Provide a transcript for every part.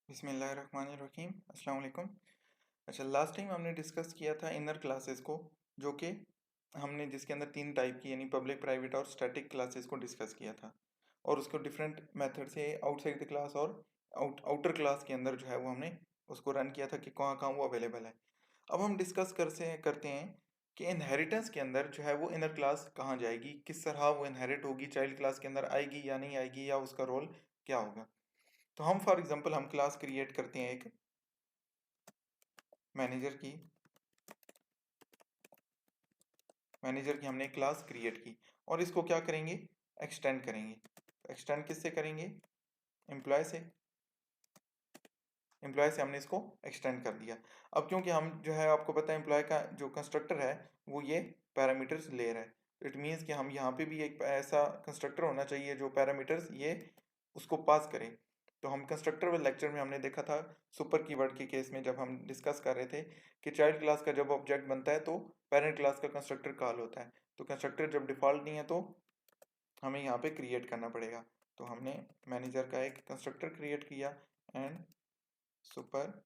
बिस्मिल्लाहिर्रहमानिर्रहीम अस्सलाम वालेकुम। अच्छा, लास्ट टाइम हमने डिस्कस किया था इनर क्लासेस को, जो कि हमने जिसके अंदर तीन टाइप की यानी पब्लिक, प्राइवेट और स्टैटिक क्लासेस को डिस्कस किया था, और उसको डिफरेंट मेथड से आउटसाइड द क्लास और आउटर क्लास के अंदर जो है वो हमने उसको रन किया था कि कहाँ कहाँ वो अवेलेबल है। अब हम डिस्कस करते हैं कि इनहेरिटेंस के अंदर जो है वो इनर क्लास कहाँ जाएगी, किस तरह वो इनहेरिट होगी, चाइल्ड क्लास के अंदर आएगी या नहीं आएगी, या उसका रोल क्या होगा। तो हम फॉर एग्जांपल हम क्लास क्रिएट करते हैं एक मैनेजर की हमने क्लास क्रिएट की, और इसको क्या करेंगे, एक्सटेंड करेंगे। एक्सटेंड किससे करेंगे, एम्प्लॉय से। एम्प्लॉय से हमने इसको एक्सटेंड कर दिया। अब क्योंकि हम जो है आपको पता है एम्प्लॉय का जो कंस्ट्रक्टर है वो ये पैरामीटर्स ले रहा है, इट मीन्स कि हम यहाँ पे भी एक ऐसा कंस्ट्रक्टर होना चाहिए जो पैरामीटर्स ये उसको पास करे। तो हम कंस्ट्रक्टर वाले लेक्चर में हमने देखा था सुपर कीवर्ड के केस में, जब हम डिस्कस कर रहे थे कि चाइल्ड क्लास का जब ऑब्जेक्ट बनता है तो पेरेंट क्लास का कंस्ट्रक्टर कॉल होता है। तो कंस्ट्रक्टर जब डिफॉल्ट नहीं है तो हमें यहाँ पे क्रिएट करना पड़ेगा। तो हमने मैनेजर का एक कंस्ट्रक्टर क्रिएट किया एंड सुपर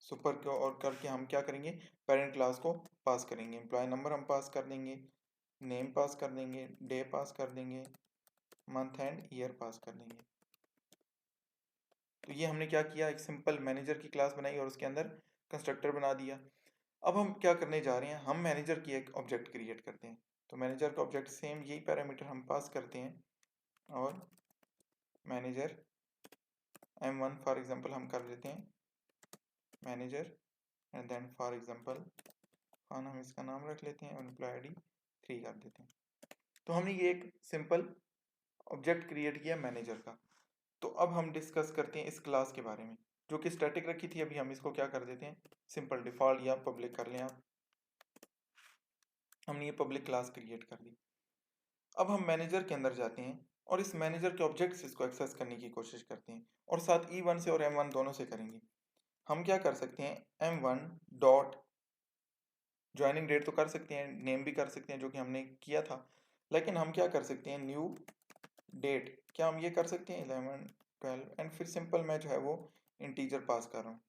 सुपर को और करके हम क्या करेंगे, पेरेंट क्लास को पास करेंगे। एम्प्लॉय नंबर हम पास कर देंगे, नेम पास कर देंगे, डे पास कर देंगे, मंथ एंड ईयर पास कर देंगे। तो ये हमने क्या किया, एक सिंपल मैनेजर की क्लास बनाई और उसके अंदर कंस्ट्रक्टर बना दिया। अब हम क्या करने जा रहे हैं, हम मैनेजर की एक ऑब्जेक्ट क्रिएट करते हैं। तो मैनेजर का ऑब्जेक्ट सेम यही पैरामीटर हम पास करते हैं, और मैनेजर M1 फॉर एग्जांपल हम कर देते हैं manager, and then for example Khan हम इसका नाम रख लेते हैं और एम्प्लॉय ID 3 कर देते हैं। तो हमने ये एक सिंपल ऑब्जेक्ट क्रिएट किया मैनेजर का। तो अब हम डिस्कस करते हैं इस क्लास के बारे में जो कि स्टैटिक रखी थी। अभी हम इसको क्या कर देते हैं, सिंपल डिफॉल्ट या पब्लिक कर लें आप। हमने ये पब्लिक क्लास क्रिएट कर दी। अब हम मैनेजर के अंदर जाते हैं और इस मैनेजर के ऑब्जेक्ट्स इसको एक्सेस करने की कोशिश करते हैं, और साथ E1 से और M1 दोनों से करेंगे। हम क्या कर सकते हैं, M1 डॉट ज्वाइनिंग डेट तो कर सकते हैं, नेम भी कर सकते हैं जो कि हमने किया था, लेकिन हम क्या कर सकते हैं, न्यू डेट, क्या हम ये कर सकते हैं 11 12, एंड फिर सिंपल मैं जो है वो इंटीजर पास कर रहा हूँ।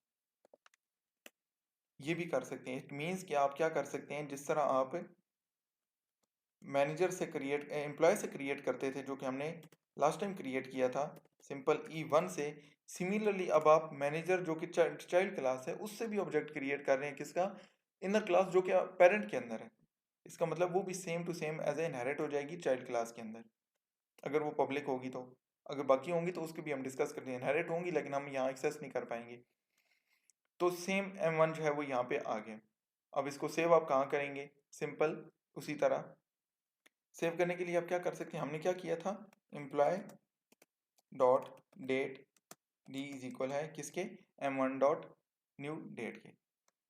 ये भी कर सकते हैं। इट मीन्स कि आप क्या कर सकते हैं, जिस तरह आप मैनेजर से क्रिएट एम्प्लॉय से क्रिएट करते थे जो कि हमने लास्ट टाइम क्रिएट किया था सिंपल E1 से, सिमिलरली अब आप मैनेजर जो कि चाइल्ड क्लास है उससे भी ऑब्जेक्ट क्रिएट कर रहे हैं, किसका, इनर क्लास जो कि पेरेंट के अंदर है। इसका मतलब वो भी same to same as a inherit हो जाएगी चाइल्ड क्लास के अंदर, अगर वो पब्लिक होगी तो। अगर बाकी होंगी तो उसके भी हम डिस्कस करते हैं, इनहेरिट होंगी लेकिन हम यहाँ एक्सेस नहीं कर पाएंगे। तो सेम M1 जो है वो यहाँ पे आ गया। अब इसको सेव आप कहाँ करेंगे, सिंपल उसी तरह सेव करने के लिए आप क्या कर सकते हैं, हमने क्या किया था, employ dot date D is equal है किसके, M1 डॉट न्यू डेट के।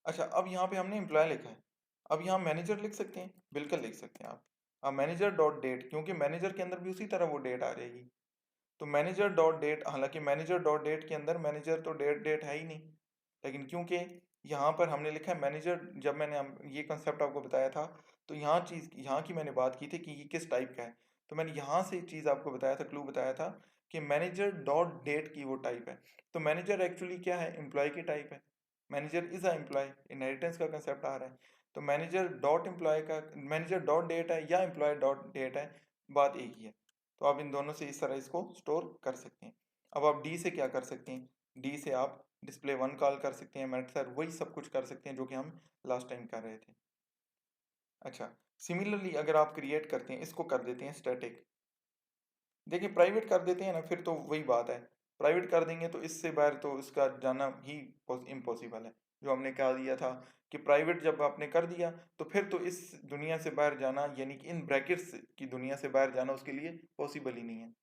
अच्छा, अब यहाँ पे हमने एम्प्लॉय लिखा है, अब यहाँ मैनेजर लिख सकते हैं, बिल्कुल लिख सकते हैं आप। अब मैनेजर डॉट डेट, क्योंकि मैनेजर के अंदर भी उसी तरह वो डेट आ जाएगी। तो मैनेजर डॉट डेट, हालांकि मैनेजर डॉट डेट के अंदर मैनेजर तो डेट है ही नहीं, लेकिन क्योंकि यहाँ पर हमने लिखा है मैनेजर, जब मैंने ये कंसेप्ट आपको बताया था तो यहाँ की मैंने बात की थी कि ये किस टाइप का है। तो मैंने यहाँ से एक चीज़ आपको बताया था, क्लू बताया था कि मैनेजर डॉट डेट की वो टाइप है। तो मैनेजर एक्चुअली क्या है, एम्प्लॉय की टाइप है। Manager is a employ, inheritance का कंसेप्ट आ रहा है। तो मैनेजर डॉट एम्प्लॉय का, मैनेजर डॉट डेट है या एम्प्लॉय डॉट डेट है, बात एक ही है। तो आप इन दोनों से इस तरह इसको स्टोर कर सकते हैं। अब आप डी से क्या कर सकते हैं, डी से आप डिस्प्ले 1 कॉल कर सकते हैं, मेथड वही सब कुछ कर सकते हैं जो कि हम लास्ट टाइम कर रहे थे। अच्छा, सिमिलरली अगर आप क्रिएट करते हैं, इसको कर देते हैं स्टैटिक। देखिए प्राइवेट कर देते हैं ना, फिर तो वही बात है, प्राइवेट कर देंगे तो इससे बाहर तो इसका जाना ही इम्पॉसिबल है। जो हमने कहा दिया था कि प्राइवेट जब आपने कर दिया तो फिर तो इस दुनिया से बाहर जाना, यानी कि इन ब्रैकेट्स की दुनिया से बाहर जाना उसके लिए पॉसिबल ही नहीं है।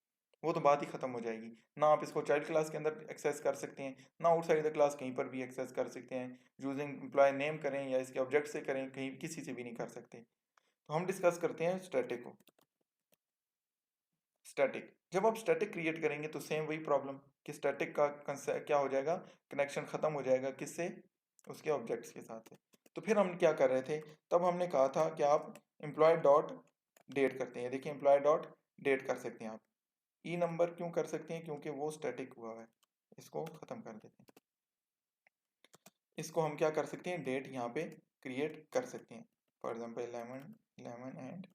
वो तो बात ही खत्म हो जाएगी। ना आप इसको चाइल्ड क्लास के अंदर एक्सेस कर सकते हैं, ना आउटसाइड द क्लास कहीं पर भी एक्सेस कर सकते हैं, यूजिंग एम्प्लॉय नेम करें या इसके ऑब्जेक्ट से करें, कहीं किसी से भी नहीं कर सकते। तो हम डिस्कस करते हैं स्टैटिक को। स्टैटिक, जब आप स्टैटिक क्रिएट करेंगे तो सेम वही प्रॉब्लम कि स्टैटिक का कंसेप्ट क्या हो जाएगा, कनेक्शन खत्म हो जाएगा, किससे, उसके ऑब्जेक्ट्स के साथ है। तो फिर हम क्या कर रहे थे, तब हमने कहा था कि आप एम्प्लॉय डॉट डेट करते हैं। देखिए एम्प्लॉय डॉट डेट कर सकते हैं आप, ई नंबर क्यों कर सकते हैं, क्योंकि वो स्टैटिक हुआ है। इसको खत्म कर देते हैं। इसको हम क्या कर सकते हैं, डेट यहाँ पे क्रिएट कर सकते हैं। फॉर एग्जाम्पल 11 एंड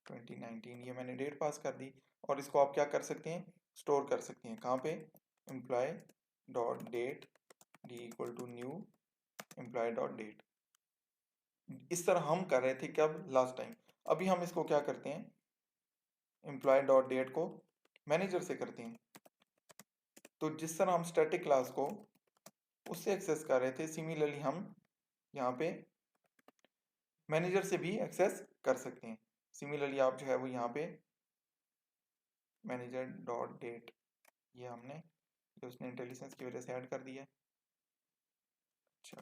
2019 ये मैंने डेट पास कर दी। और इसको आप क्या कर सकते हैं, स्टोर कर सकते हैं कहाँ पे, employ dot date D equal to new employ dot date. इस तरह हम कर रहे थे कब, लास्ट टाइम। अभी हम इसको क्या करते हैं, एम्प्लॉय डॉट डेट को मैनेजर से करते हैं। तो जिस तरह हम स्टैटिक क्लास को उससे एक्सेस कर रहे थे, सिमिलरली हम यहाँ पे मैनेजर से भी एक्सेस कर सकते हैं। सिमिलरली आप जो है वो यहाँ पे मैनेजर डॉट डेट, ये हमने जो उसने इंटेलिजेंस की वजह से ऐड कर दिया है। अच्छा,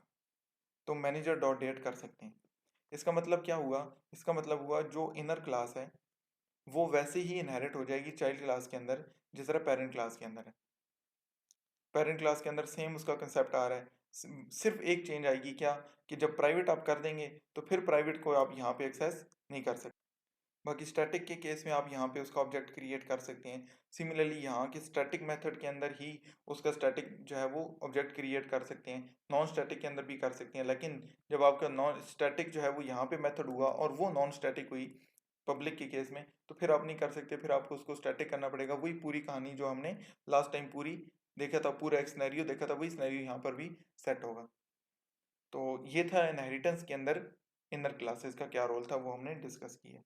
तो मैनेजर डॉट डेट कर सकते हैं। इसका मतलब क्या हुआ, इसका मतलब हुआ जो इनर क्लास है वो वैसे ही इनहेरिट हो जाएगी चाइल्ड क्लास के अंदर जिस तरह पेरेंट क्लास के अंदर है। पेरेंट क्लास के अंदर सेम उसका कंसेप्ट आ रहा है, सिर्फ एक चेंज आएगी क्या, कि जब प्राइवेट आप कर देंगे तो फिर प्राइवेट को आप यहाँ पे एक्सेस नहीं कर सकते। बाकी स्टैटिक के केस में आप यहाँ पे उसका ऑब्जेक्ट क्रिएट कर सकते हैं। सिमिलरली यहाँ के स्टैटिक मेथड के अंदर ही उसका स्टैटिक जो है वो ऑब्जेक्ट क्रिएट कर सकते हैं, नॉन स्टैटिक के अंदर भी कर सकते हैं। लेकिन जब आपका नॉन स्टैटिक जो है वो यहाँ पे मेथड हुआ और वो नॉन स्टैटिक हुई पब्लिक के केस में, तो फिर आप नहीं कर सकते, फिर आपको उसको स्टैटिक करना पड़ेगा। वही पूरी कहानी जो हमने लास्ट टाइम पूरी देखा था, पूरा एक सिनेरियो देखा था, वही सिनेरियो यहाँ पर भी सेट होगा। तो ये था इनहेरिटेंस के अंदर इनर क्लासेस का क्या रोल था, वो हमने डिस्कस किया।